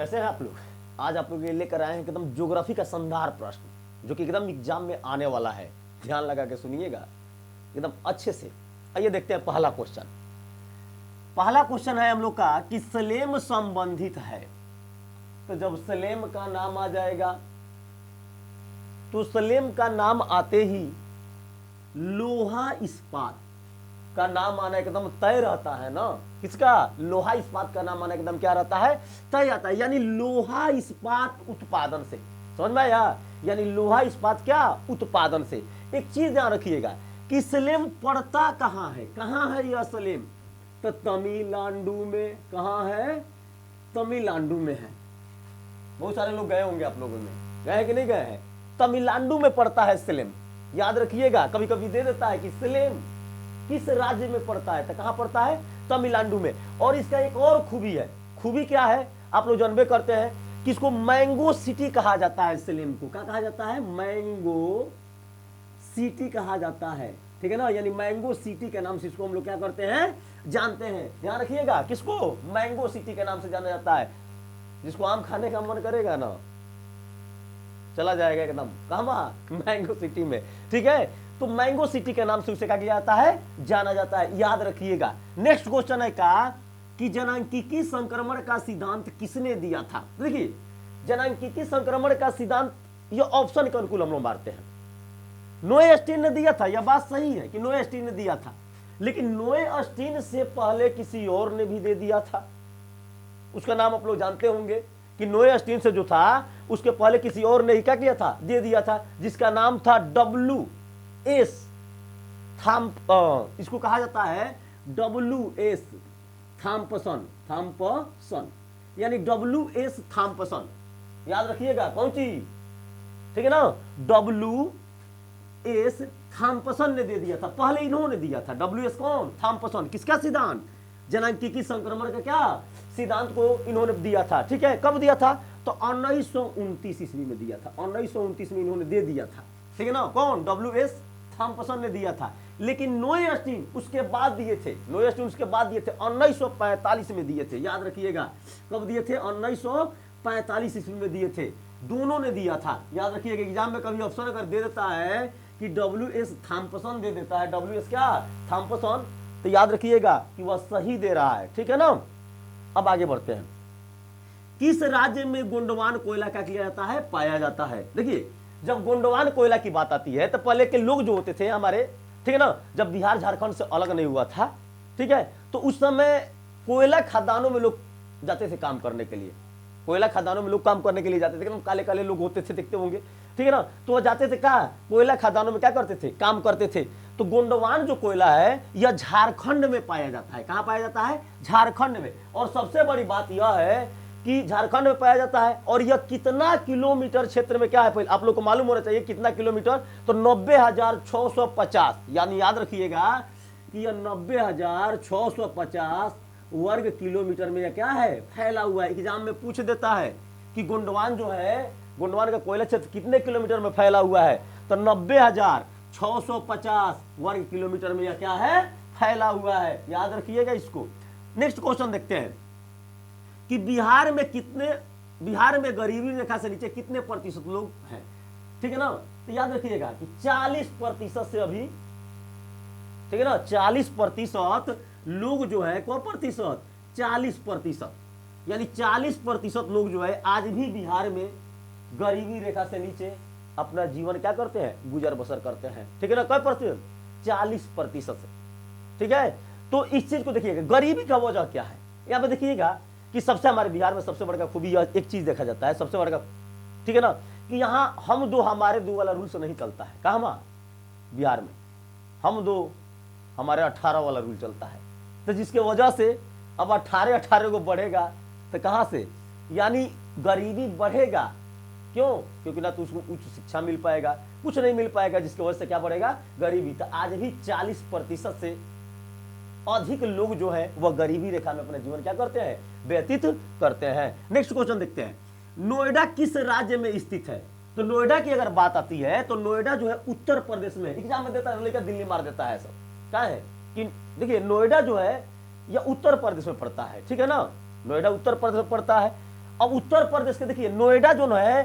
कैसे हैं आप लोग? आज आप लोग लेकर आए हैं एकदम ज्योग्राफी का शानदार प्रश्न जो कि एकदम एग्जाम में आने वाला है। ध्यान लगा के सुनिएगा एकदम अच्छे से। आइए देखते हैं पहला क्वेश्चन। पहला क्वेश्चन है हम लोग का कि सलेम संबंधित है। तो जब सलेम का नाम आ जाएगा तो सलेम का नाम आते ही लोहा इस्पात का नाम आना एकदम तय रहता है ना। किसका? लोहा इस्पात का नाम आना एकदम क्या रहता है? तय आता है। यानी लोहा इस्पात उत्पादन से, समझ में आया? यानी लोहा इस्पात क्या? उत्पादन से। एक चीज ध्यान रखिएगा कि सलेम पड़ता कहां है? कहां है यह सलेम? तो तमिलनाडु में। कहां है? तमिलनाडु में है। बहुत सारे लोग गए होंगे, आप लोगों में गए हैं कि नहीं गए हैं? तमिलनाडु में पड़ता है सलेम। याद रखिएगा, कभी कभी दे देता है कि सलेम किस राज्य में पड़ता है, तो कहां पड़ता है? तमिलनाडु में। और इसका एक और खूबी है। खूबी क्या है? आप लोग जानबे करते हैं कि इसको मैंगो सिटी कहा जाता है। सलेम को क्या कहा जाता है? मैंगो सिटी कहा जाता है। ठीक है ना? यानी मैंगो सिटी के नाम से इसको हम लोग क्या करते हैं? जानते हैं। ध्यान रखिएगा, किसको? मैंगो सिटी के नाम से जाना जाता है। जिसको आम खाने का मन करेगा ना, चला जाएगा एकदम कहां? मैंगो सिटी में। ठीक है, तो मैंगो सिटी के नाम से उसे क्या किया जाता है? जाना जाता है। याद रखिएगा। नेक्स्ट क्वेश्चन है का कि जनांकीय संक्रमण का सिद्धांत किसने दिया था? देखिए, जनांकीय संक्रमण का सिद्धांत, ये ऑप्शन के अनुकूल हम लोग मारते हैं। नोए स्टीन ने दिया था। यह बात सही है कि नोए स्टीन ने दिया था, लेकिन नोए स्टीन से पहले किसी और ने भी दे दिया था। उसका नाम आप लोग जानते होंगे कि नोए स्टीन से जो था उसके पहले किसी और ने ही क्या किया था? दे दिया था, जिसका नाम था WS इसको कहा जाता है WS थॉम्पसन, यानी WS थॉम्पसन। याद रखिएगा कौन चीज? ठीक है ना? WS थॉम्पसन ने दे दिया था। पहले इन्होंने दिया था। WS कौन? थॉम्पसन। किसका सिद्धांत? जनांकीय संक्रमण का क्या सिद्धांत को इन्होंने दिया था। ठीक है, कब दिया था? तो 1929 ईस्वी में दिया था। 1929 में इन्होंने दे दिया था। ठीक है ना? कौन? WS थॉम्पसन ने दिया था। लेकिन नोए स्टीन उसके बाद दिए थे। नोए स्टीन उसके बाद दिए थे, 1945 में दिए थे। याद रखिएगा, कब दिए थे? 1945 ईस्वी में दिए थे। दोनों ने दिया था। याद रखिएगा, एग्जाम में कभी ऑप्शन अगर दे देता है कि WS थॉम्पसन दे देता है, WS क्या? थॉम्पसन, तो याद रखिएगा कि वह सही दे रहा है। ठीक है ना? अब आगे बढ़ते हैं। किस राज्य में गोंडवान कोयला क्या किया जाता है? पाया जाता है। देखिए, जब गोंडवान कोयला की बात आती है तो पहले के लोग जो होते थे हमारे, ठीक है ना, जब बिहार झारखंड से अलग नहीं हुआ था, ठीक है, तो उस समय कोयला खदानों में लोग जाते थे काम करने के लिए। कोयला खदानों में लोग काम करने के लिए जाते थे। काले काले लोग होते थे, देखते होंगे। ठीक है ना? तो वह जाते थे क्या? कोयला खदानों में क्या करते थे? काम करते थे। तो गोंडवान जो कोयला है यह झारखंड में पाया जाता है। कहां पाया जाता है? झारखंड में। और सबसे बड़ी बात यह है कि झारखंड में पाया जाता है। और यह कितना किलोमीटर क्षेत्र में क्या है? पहले आप लोग को मालूम होना चाहिए कितना किलोमीटर। तो 90,650, यानी याद रखिएगा कि यह 90,650 वर्ग किलोमीटर में यह क्या है? फैला हुआ है। एग्जाम में पूछ देता है कि गोंडवान जो है, गोंडवान का कोयला क्षेत्र कितने किलोमीटर में फैला हुआ है? तो 90,650 वर्ग किलोमीटर में यह क्या है? फैला हुआ है। याद रखिएगा इसको। नेक्स्ट क्वेश्चन देखते हैं कि बिहार में गरीबी रेखा से नीचे कितने प्रतिशत लोग हैं? ठीक है ना? तो याद रखिएगा कि 40% से अभी, ठीक है ना, 40% लोग जो है, कौन प्रतिशत? 40%, यानी 40% लोग जो है आज भी बिहार में गरीबी रेखा से नीचे अपना जीवन क्या करते हैं? गुजर बसर करते हैं। ठीक है ना? कई प्रतिशत? 40% से। ठीक है, तो इस चीज को देखिएगा, गरीबी का वजह क्या है। यहां पे देखिएगा कि सबसे हमारे बिहार में सबसे बड़ा खूबी एक चीज देखा जाता है, सबसे बड़ा, ठीक है ना, कि यहां हम दो हमारे दो वाला रूल से नहीं चलता है। कहां? बिहार में हम दो हमारे 18 वाला रूल चलता है। तो जिसके वजह से अब 18 को बढ़ेगा तो कहां से? यानी गरीबी बढ़ेगा। क्यों? क्योंकि ना तो उसको उच्च शिक्षा मिल पाएगा, कुछ नहीं मिल पाएगा, जिसकी वजह से क्या बढ़ेगा? गरीबी। तो आज भी 40% से अधिक लोग जो है वह गरीबी रेखा में अपना जीवन क्या करते हैं? व्यतीत करते हैं। नेक्स्ट क्वेश्चन देखते हैं। नोएडा किस राज्य में स्थित है? तो नोएडा की अगर बात आती है तो नोएडा जो है उत्तर प्रदेश में। एग्जाम में देता है, लेकर दिल्ली मार देता है सब। क्या है कि देखिए, नोएडा जो है यह उत्तर प्रदेश में पड़ता है। ठीक है ना? नोएडा उत्तर प्रदेश में पड़ता है। अब उत्तर प्रदेश के देखिए नोएडा जो है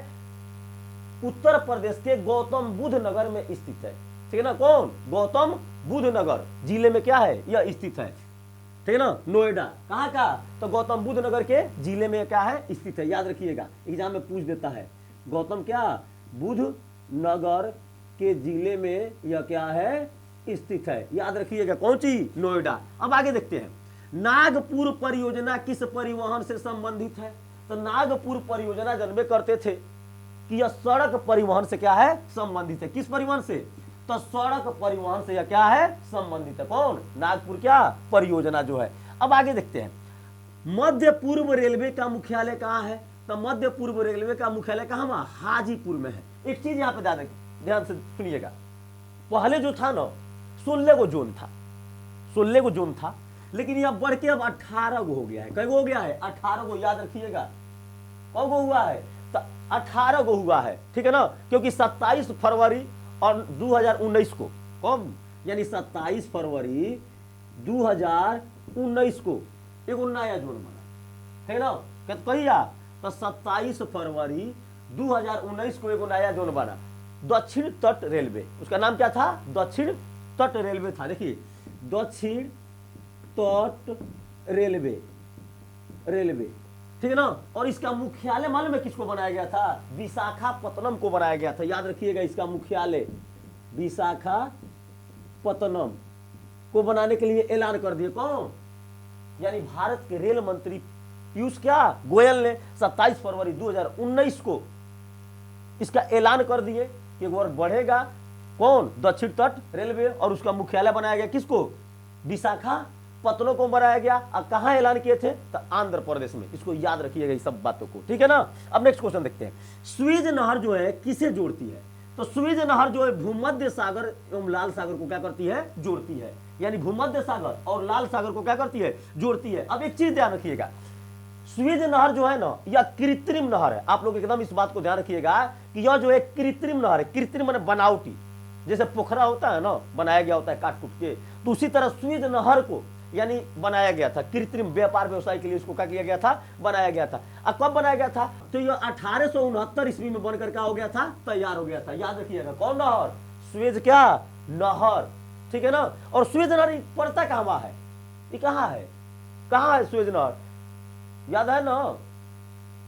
उत्तर प्रदेश के गौतम बुद्ध नगर में स्थित है, ठीक है ना। कौन? गौतम बुद्ध नगर जिले में क्या है, यह स्थित है, ठीक है ना। नोएडा कहाँ का? तो गौतम बुद्ध नगर के जिले में क्या है, स्थित है। याद रखिएगा, एग्जाम में पूछ देता है, गौतम क्या बुद्ध नगर के जिले में यह क्या है, स्थित है। याद रखिएगा कौन सी? नोएडा। अब आगे देखते हैं, नागपुर परियोजना किस परिवहन से संबंधित है? तो नागपुर परियोजना जानबे करते थे कि यह सड़क परिवहन से क्या है, संबंधित है। किस परिवहन से? तो सड़क परिवहन से यह क्या है, संबंधित है। कौन? नागपुर क्या परियोजना जो है। अब आगे देखते हैं, मध्य पूर्व रेलवे का मुख्यालय कहाँ है? तो मध्य पूर्व रेलवे का मुख्यालय कहाँ? हाजीपुर में है। एक चीज यहाँ पे ध्यान से सुनिएगा, पहले जो था ना 16 गो जोन था, 16 गो जोन था, लेकिन यह बढ़ के अब 18 गो हो गया है। कई गो हो गया है? 18 गो। याद रखिएगा कौ गो हुआ है? तो 18 गो हुआ है, ठीक है ना। क्योंकि 27 फरवरी और 2019 को, कब? यानी 27 फरवरी 2019 को एगो नया जोन बना, ठीक है ना। कहिया? तो 27 फरवरी 2019 को एगो नया जोन बना, दक्षिण तट रेलवे। उसका नाम क्या था? दक्षिण तट रेलवे था। देखिए दक्षिण तट रेलवे, ठीक है ना। और इसका मुख्यालय मालूम है किसको बनाया गया था? विशाखापत्तनम को बनाया गया था। याद रखिएगा, इसका मुख्यालय विशाखापत्तनम को बनाने के लिए ऐलान कर दिए। कौन? यानी भारत के रेल मंत्री पीयूष क्या गोयल ने 27 फरवरी 2019 को इसका ऐलान कर दिए कि और बढ़ेगा। कौन? दक्षिण तट रेलवे। और उसका मुख्यालय बनाया गया किसको? विशाखापत्तनम को बनाया गया। और कहां ऐलान किए थे? तो आंध्र प्रदेश में। इसको याद रखिएगा इस सब बातों को, ठीक है ना। अब नेक्स्ट क्वेश्चन देखते हैं, स्वेज नहर जो है किसे जोड़ती है? तो स्वेज नहर जो है भूमध्य सागर एवं लाल सागर को क्या करती है? जोड़ती है। यानी भूमध्य सागर और लाल सागर को क्या करती है? जोड़ती है। अब एक चीज ध्यान रखिएगा, स्वेज नहर जो है ना, यह कृत्रिम नहर है। आप लोग एकदम इस बात को ध्यान रखिएगा कि यह जो है कृत्रिम नहर है। कृत्रिम माने बनावटी, जैसे पोखरा होता है ना, बनाया गया होता है काट कुट के, तो उसी तरह स्वेज नहर को यानी बनाया गया था कृत्रिम व्यापार व्यवसाय के लिए। इसको क्या किया गया था? बनाया गया था। अब कब बनाया गया था? तो यह 1869 ईस्वी में बनकर क्या हो गया था? तैयार हो गया था। याद रखिएगा कौन नहर? स्वेज क्या नहर, ठीक है ना। और स्वेज नहर पड़ता कहाँ है? ये कहाँ है? कहाँ है स्वेज नहर? याद है ना?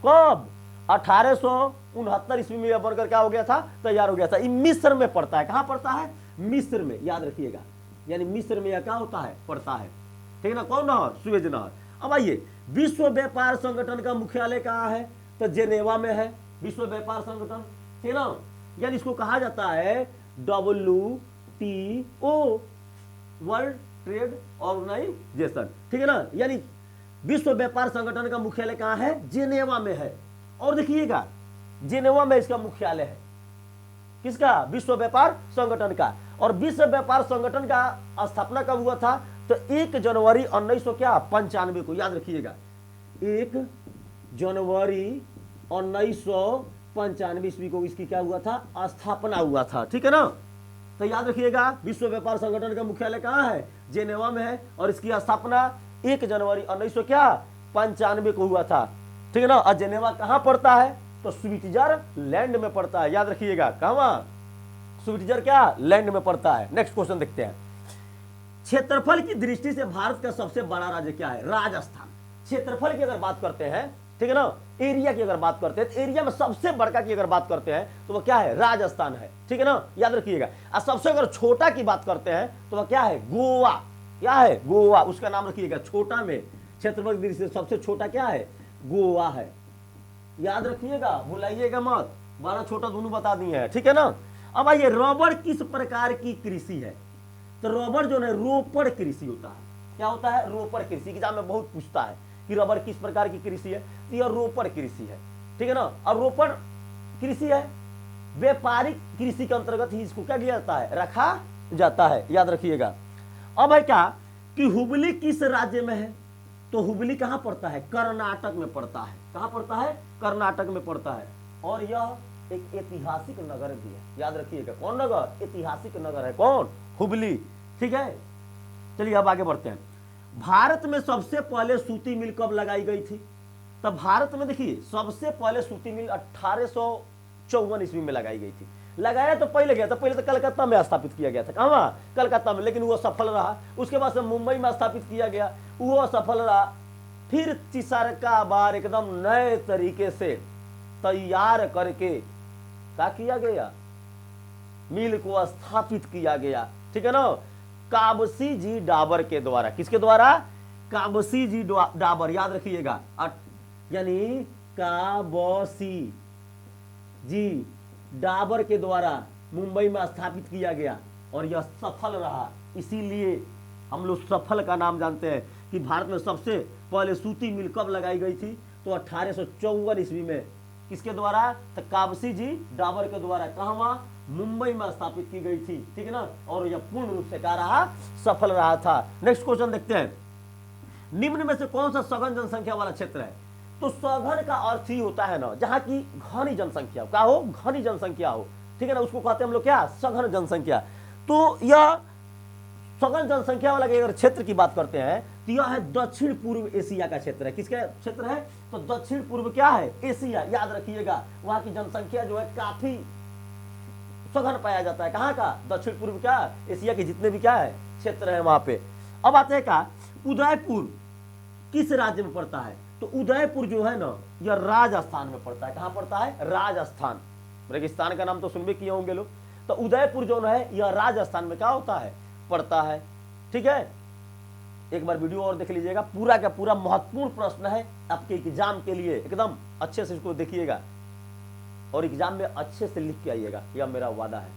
कब? 1869 ईस्वी में यह बनकर क्या हो गया था? तैयार हो गया था। ये मिस्र में पड़ता है। कहाँ पड़ता है? मिस्र में। याद रखिएगा, यानी मिस्र में यह क्या होता है? पड़ता है, ठीक है ना। कौन नहर? स्वेज नहर। अब आइए, विश्व व्यापार संगठन का मुख्यालय कहाँ है? तो जेनेवा में है विश्व व्यापार संगठन, ठीक है ना। यानी इसको कहा जाता है WTO, वर्ल्ड ट्रेड ऑर्गेनाइजेशन, ठीक है ना। यानी विश्व व्यापार संगठन का मुख्यालय कहाँ है? जेनेवा में है। और देखिएगा जेनेवा में इसका मुख्यालय है। किसका? विश्व व्यापार संगठन का। और विश्व व्यापार संगठन का स्थापना कब हुआ था? तो 1 जनवरी 1995 को। याद रखिएगा 1 जनवरी 1995 ईस्वी को इसकी क्या हुआ था? स्थापना हुआ था, ठीक है ना। तो याद रखिएगा विश्व व्यापार संगठन का मुख्यालय कहाँ है? जेनेवा में है। और इसकी स्थापना 1 जनवरी 1995 को हुआ था, ठीक है ना। और जेनेवा कहाँ पड़ता है? तो स्विट्जरलैंड में पड़ता है। याद रखिएगा कहाँ? स्विट्जर क्या लैंड में पड़ता है। नेक्स्ट क्वेश्चन देखते हैं, क्षेत्रफल की दृष्टि से भारत का सबसे बड़ा राज्य क्या है? राजस्थान। क्षेत्रफल की अगर बात करते हैं, ठीक है ना, एरिया की अगर बात करते हैं, तो एरिया में सबसे बड़का की अगर बात करते हैं तो वह क्या है? राजस्थान है, ठीक है ना। याद रखिएगा। और सबसे अगर छोटा की बात करते हैं तो वह क्या है? गोवा। क्या है? गोवा। उसका नाम रखिएगा छोटा में, क्षेत्रफल की दृष्टि से सबसे छोटा क्या है? गोवा है। याद रखिएगा, भुलाइएगा मत, बड़ा छोटा दोनों बता दिए हैं, ठीक है ना। अब आइए, रबड़ किस प्रकार की कृषि है? तो रबड़ जो है रोपड़ कृषि होता है। क्या होता है? रोपड़ कृषि। एग्जाम में बहुत पूछता है कि रबड़ किस प्रकार की कृषि है, तो यह रोपड़ कृषि है, ठीक है ना। और रोपड़ कृषि है व्यापारिक कृषि के अंतर्गत ही इसको क्या किया जाता है? रखा जाता है। याद रखिएगा। अब है क्या कि हुबली किस राज्य में है? तो हुबली कहां पड़ता है? कर्नाटक में पड़ता है। कहां पड़ता है? कर्नाटक में पड़ता है। और यह एक ऐतिहासिक नगर भी है। याद रखिएगा कौन नगर? ऐतिहासिक नगर है। कौन? हुबली, ठीक है। चलिए अब आगे बढ़ते हैं, भारत में सबसे पहले सूती मिल कब लगाई गई थी? तब भारत में देखिए सबसे पहले सूती मिल 1854 ईस्वी में लगाई गई थी। लगाया तो पहले गया था, पहले तो कलकत्ता में स्थापित किया गया था, कहाँ, कलकत्ता में, लेकिन वो सफल रहा। उसके बाद से मुंबई में स्थापित किया गया, वो सफल रहा। फिर तीसरा बार एकदम नए तरीके से तैयार करके क्या किया गया, मिल को स्थापित किया गया, ठीक है ना, काबसी जी डाबर के द्वारा। किसके द्वारा, काबसी जी डाबर, याद रखिएगा, यानी काबसी जी डाबर के द्वारा मुंबई में स्थापित किया गया और यह सफल रहा। इसीलिए हम लोग सफल का नाम जानते हैं कि भारत में सबसे पहले सूती मिल कब लगाई गई थी, तो 1854 ईस्वी में। किसके द्वारा, तो काबसी जी डाबर के द्वारा। कहाँ, मुंबई में स्थापित की गई थी, ठीक है ना, और यह पूर्ण रूप से क्या रहा, सफल रहा था। नेक्स्ट क्वेश्चन देखते हैं, निम्न में से कौन सा सघन जनसंख्या वाला क्षेत्र है। तो सघन का अर्थ ही होता है ना जहां की घनी जनसंख्या क्या हो, घनी जनसंख्या हो, ठीक है ना, उसको कहते हैं हम लोग क्या, सघन जनसंख्या। तो यह सघन जनसंख्या वाला अगर क्षेत्र की बात करते हैं तो यह है दक्षिण पूर्व एशिया का क्षेत्र है। किसका क्षेत्र है, तो दक्षिण पूर्व क्या है, एशिया। याद रखिएगा वहां की जनसंख्या जो है काफी सघन पाया जाता है। कहाँ का, दक्षिण पूर्व क्या, एशिया के जितने भी क्या है क्षेत्र है वहां पे। अब आते हैं का, उदयपुर किस राज्य में पड़ता है, तो उदयपुर जो है ना यह राजस्थान में पड़ता है। कहां पड़ता है, राजस्थान। रेगिस्तान का नाम तो सुन भी किए होंगे लोग। तो उदयपुर जो है यह राजस्थान में क्या होता है, पड़ता है, ठीक है। एक बार वीडियो और देख लीजिएगा, पूरा का पूरा महत्वपूर्ण प्रश्न है आपके एग्जाम के लिए, एकदम अच्छे से इसको देखिएगा और एग्जाम में अच्छे से लिख के आइएगा, यह मेरा वादा है।